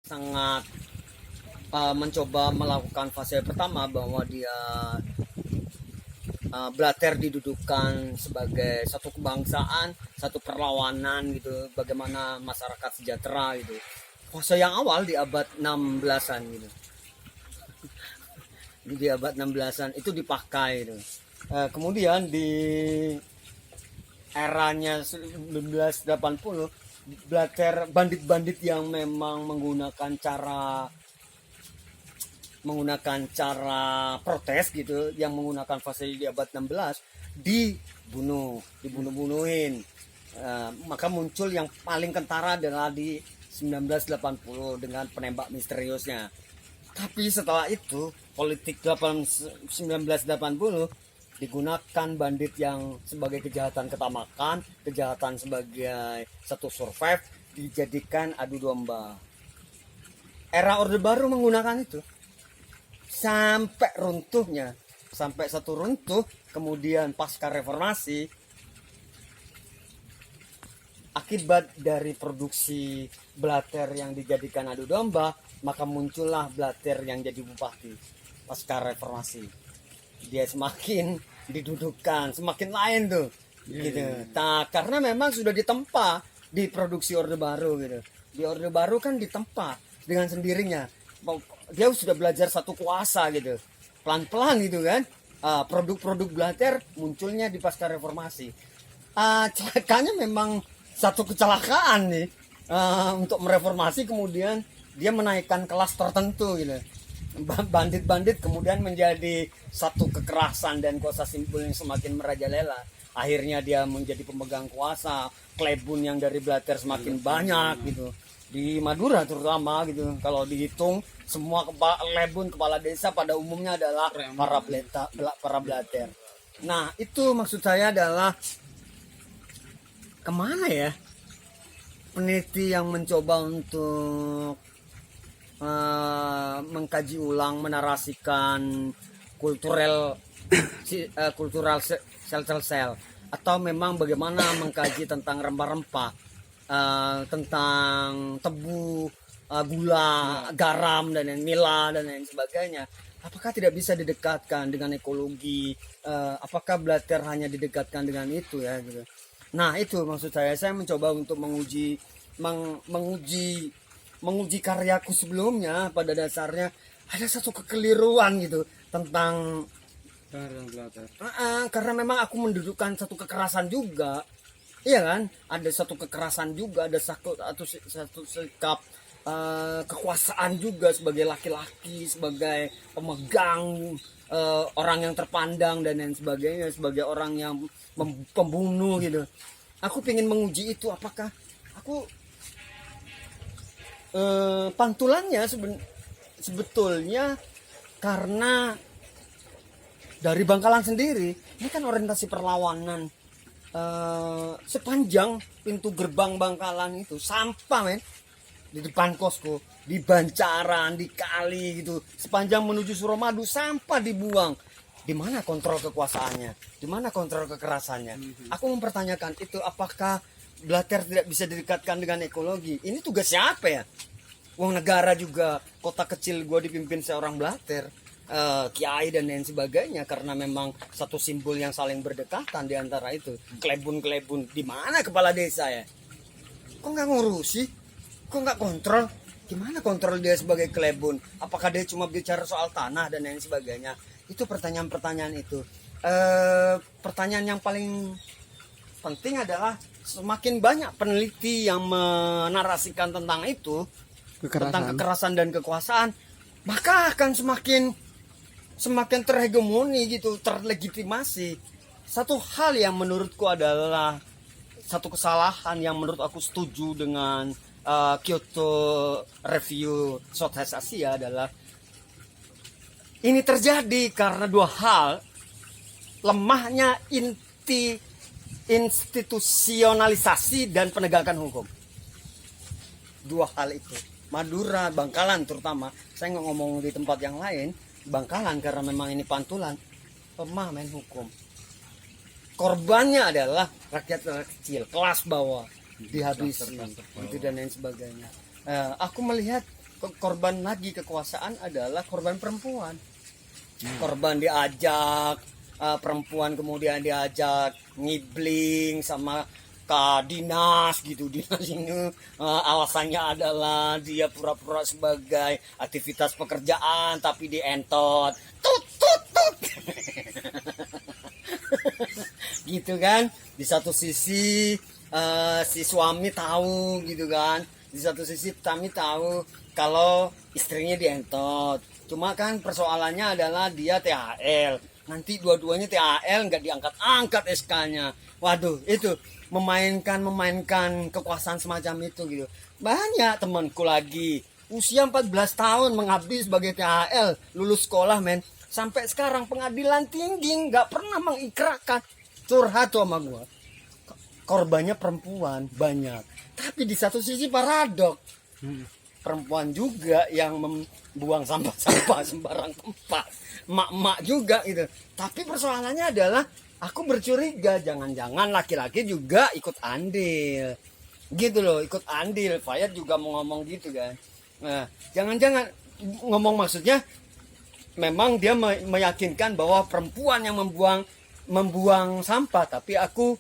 sangat mencoba melakukan fase pertama bahwa dia Blatter didudukan sebagai satu kebangsaan, satu perlawanan gitu, bagaimana masyarakat sejahtera gitu. Fase yang awal di abad 16-an gitu. Di abad 16-an itu dipakai gitu. Kemudian di eranya 1980, Blatter, bandit-bandit yang memang menggunakan cara protes gitu, yang menggunakan fase di abad 16 dibunuhin. Maka muncul yang paling kentara adalah di 1980 dengan penembak misteriusnya. Tapi setelah itu politik 1980 digunakan bandit yang sebagai kejahatan ketamakan, kejahatan sebagai satu survive, dijadikan adu domba. Era Orde Baru menggunakan itu sampai runtuhnya, sampai satu runtuh. Kemudian pasca reformasi, akibat dari produksi Blatter yang dijadikan adu domba, maka muncullah Blatter yang jadi bupati pasca reformasi. Dia semakin didudukan, semakin lain tuh, gitu. Nah, karena memang sudah ditempa di produksi Orde Baru gitu. Di Orde Baru kan ditempa dengan sendirinya. Dia sudah belajar satu kuasa gitu, pelan-pelan gitu kan. Produk-produk Blatter munculnya di pasca reformasi. Celakanya memang satu kecelakaan nih, untuk mereformasi, kemudian dia menaikkan kelas tertentu gitu. Bandit-bandit kemudian menjadi satu kekerasan dan kuasa simpul yang semakin merajalela. Akhirnya dia menjadi pemegang kuasa, klebun yang dari Blatter semakin banyak gitu. Di Madura terutama gitu, kalau dihitung semua klebun kepala desa pada umumnya adalah para Blatter. Nah, itu maksud saya adalah kemana ya peneliti yang mencoba untuk mengkaji ulang, menarasikan kultural sel, atau memang bagaimana mengkaji tentang rempah-rempah, tentang tebu, gula, garam, dan nila dan lain sebagainya. Apakah tidak bisa didekatkan dengan ekologi? Apakah Blatter hanya didekatkan dengan itu ya gitu. Nah, itu maksud saya mencoba untuk menguji karyaku sebelumnya. Pada dasarnya ada satu kekeliruan gitu tentang Blatter. Karena memang aku mendudukan satu kekerasan juga, iya kan? Ada satu kekerasan juga, ada satu sikap kekuasaan juga sebagai laki-laki, sebagai pemegang, orang yang terpandang dan lain sebagainya, sebagai orang yang pembunuh gitu. Aku ingin menguji itu, apakah aku pantulannya sebetulnya karena dari Bangkalan sendiri. Ini kan orientasi perlawanan, sepanjang pintu gerbang Bangkalan itu sampah men, di depan kosku, di Bancaran, di kali gitu, sepanjang menuju Suramadu sampah dibuang. Di mana kontrol kekuasaannya? Di mana kontrol kekerasannya? Aku mempertanyakan itu, apakah Blatter tidak bisa didekatkan dengan ekologi? Ini tugas siapa ya? Uang negara juga, kota kecil gue dipimpin seorang Blatter, kiai dan lain sebagainya, karena memang satu simbol yang saling berdekatan di antara itu. Klebun-klebun, di mana kepala desa ya? Kok nggak ngurusi? Kok nggak kontrol? Gimana kontrol dia sebagai klebun? Apakah dia cuma bicara soal tanah dan lain sebagainya? Itu pertanyaan-pertanyaan itu. Pertanyaan yang paling penting adalah semakin banyak peneliti yang menarasikan tentang itu, tentang kekerasan dan kekuasaan, maka akan semakin terhegemoni gitu, terlegitimasi. Satu hal yang menurutku adalah satu kesalahan yang menurut aku setuju dengan Kyoto Review Southeast Asia adalah ini terjadi karena dua hal: lemahnya institusionalisasi dan penegakan hukum. Dua hal itu, Madura, Bangkalan terutama, saya nggak ngomong di tempat yang lain, Bangkalan karena memang ini pantulan, lemah main hukum. Korbannya adalah rakyat kecil, kelas bawah, dihabisi, itu dan lain sebagainya. Aku melihat korban lagi kekuasaan adalah korban perempuan. Korban diajak perempuan, kemudian diajak ngibling sama ke dinas gitu. Dinas ini alasannya adalah dia pura-pura sebagai aktivitas pekerjaan tapi dientot tut tut tut gitu kan. Di satu sisi si suami tahu gitu kan, di satu sisi suami tahu kalau istrinya dientot. Cuma kan persoalannya adalah dia THL. Nanti dua-duanya THL nggak diangkat-angkat SK-nya. Waduh, itu memainkan kekuasaan semacam itu gitu. Banyak temanku lagi usia 14 tahun mengabdi sebagai THL, lulus sekolah men. Sampai sekarang pengadilan tinggi nggak pernah mengikrarkan. Curhat tuh sama gua. Korbannya perempuan banyak. Tapi di satu sisi paradok. Perempuan juga yang membuang sampah-sampah sembarang tempat, emak-emak juga gitu. Tapi persoalannya adalah aku bercuriga jangan-jangan laki-laki juga ikut andil gitu loh, ikut andil. Fayad juga mau ngomong gitu kan. Nah, jangan-jangan ngomong maksudnya memang dia meyakinkan bahwa perempuan yang membuang sampah, tapi aku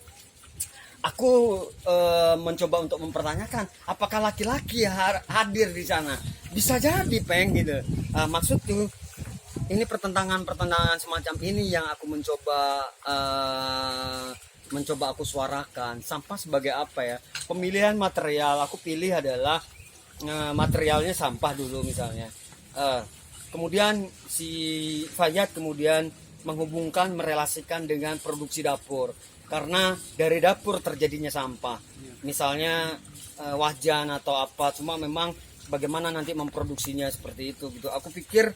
mencoba untuk mempertanyakan apakah laki-laki hadir di sana. Bisa jadi peng gitu. Maksud tuh ini pertentangan semacam ini yang aku mencoba aku suarakan. Sampah sebagai apa ya? Pemilihan material aku pilih adalah materialnya sampah dulu misalnya. Kemudian si Fayad kemudian menghubungkan, merelasikan dengan produksi dapur. Karena dari dapur terjadinya sampah, misalnya wajan atau apa, cuma memang bagaimana nanti memproduksinya seperti itu gitu. Aku pikir